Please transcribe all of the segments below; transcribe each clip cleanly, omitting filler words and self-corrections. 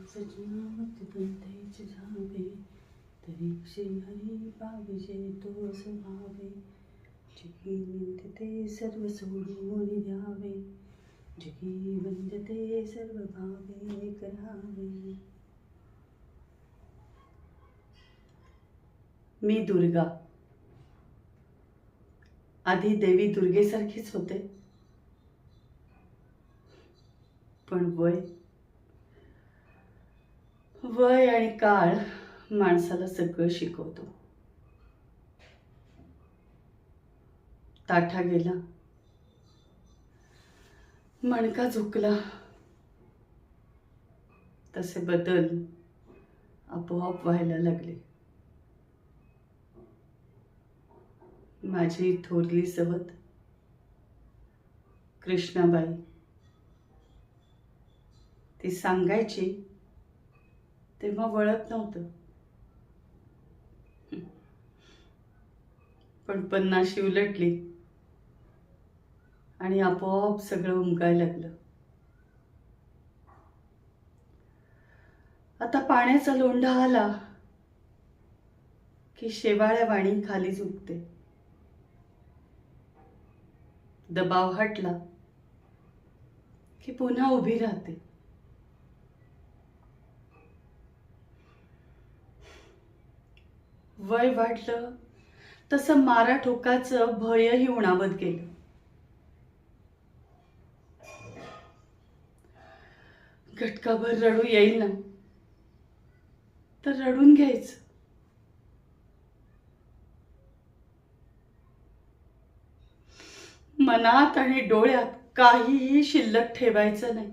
सजनावत पंथेच जावे तरी श्री हरी पाविजे तो स्वभावे जगी निंदते सर्व सोडून द्यावे जगी वंदते सर्व भावे करावे. मी दुर्गा आधी देवी दुर्गेसारखीच होते, पण वय आणि काळ माणसाला सगळं शिकवतो. ताठा गेला, मणका झुकला, तसे बदल आपोआप व्हायला लागले. माझी थोरली सवत कृष्णाबाई ती सांगायची तेव्हा वळत नव्हतं, पण 50 उलटली आणि आपोआप सगळं उमगायला लागलं. आता पाण्याचा लोंढा आला की शेवाळ्या वाणी खाली झुकते, दबाव हटला की पुन्हा उभी राहते. वय वाढलं तसं मारा ठोकाचं भयही उणावत गेलं. घटकाभर रडू येईल ना तर रडून घ्यायचं. मनात आणि डोळ्यात काहीही शिल्लक ठेवायचं नाही.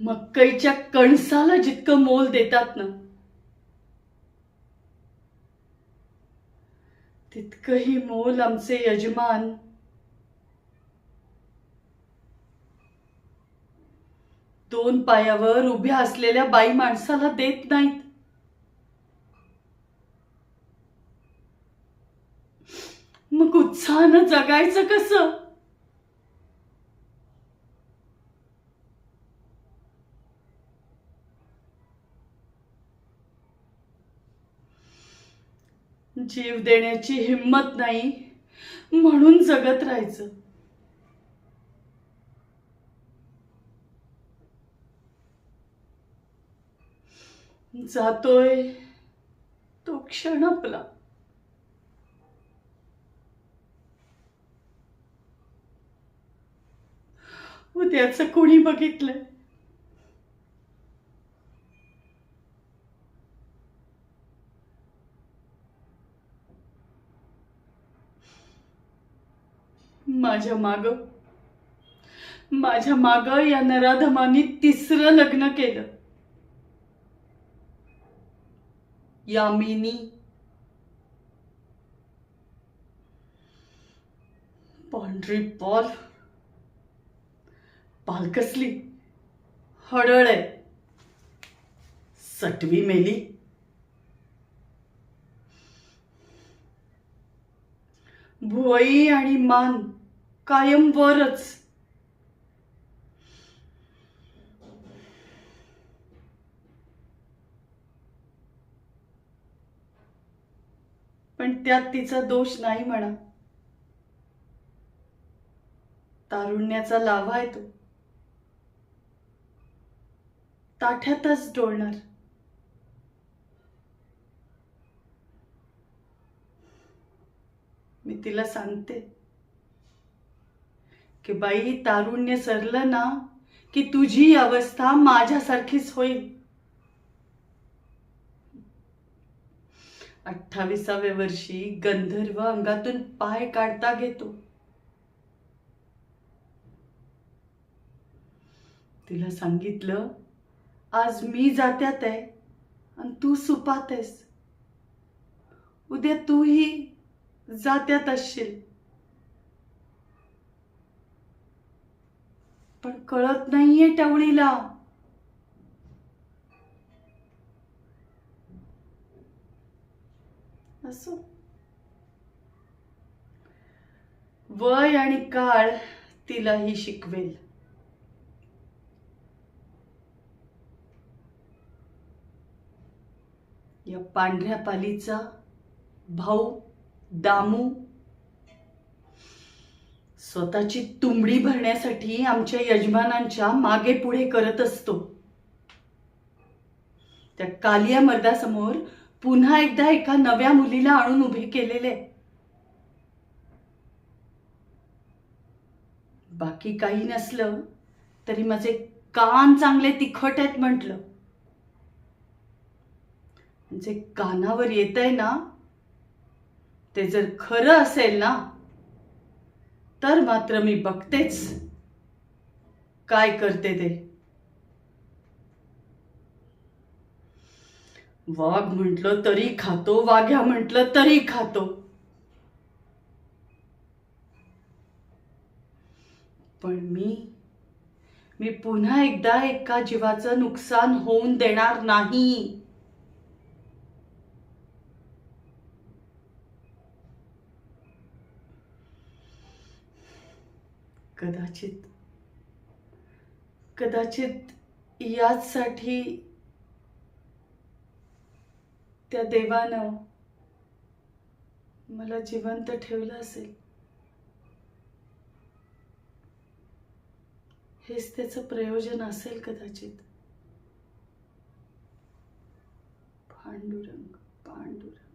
मक्कईच्या कणसाला जितकं मोल देतात ना तितकंही मोल आमचे यजमान दोन पायावर उभ्या असलेल्या बाई माणसाला देत नाहीत. मग उत्साहानं जगायचं कसं? जीव देण्याची हिम्मत नाही म्हणून जगत राहायचं. जातोय तो क्षण आपला. उद्याचं कोणी बघितलंय? माझ्या माग या नराधमांनी 3रं लग्न केलं. यामिनी पांढरी पाल कसली हडळ आहे, सटवी मेली. भुवई आणि मान कायम वरच. पण त्यात तिचा दोष नाही म्हणा. तारुण्याचा लाव्हा आहे तो, ताठ्यातच डोलणार. मी तिला सांगते की बाई, तारुण्य सरलं ना की तुझी अवस्था माझ्यासारखीच होईल. 28व्या वर्षी गंधर्व अंगातून पाय काढता घेतो. तिला सांगितलं, आज मी जात्यात आहे आणि तू सुपात आहेस. उद्या तूही जात्यात असशील. पण कळत नाहीये टवळीला. असो, वय आणि काळ तिलाही शिकवेल. या पांढऱ्या पालीचा भाऊ दामू स्वतःची तुंबडी भरण्यासाठी आमच्या यजमानांच्या मागे पुढे करत असतो. त्या कालिया मर्दासमोर पुन्हा एकदा एका नव्या मुलीला आणून उभे केलेले. बाकी काही नसलं तरी माझे कान चांगले तिखट आहेत म्हटलं. जे कानावर येतंय ना ते जर खरं असेल ना तर मात्र मी बघतेच काय करते ते. वाघ म्हटलं तरी खातो, वाघ्या म्हटलं तरी खातो. पण मी पुन्हा एकदा एका जीवाचं नुकसान होऊन देणार नाही. कदाचित याचसाठी त्या देवानं मला जिवंत ठेवलं असेल. हेच त्याचं प्रयोजन असेल कदाचित. पांडुरंग पांडुरंग.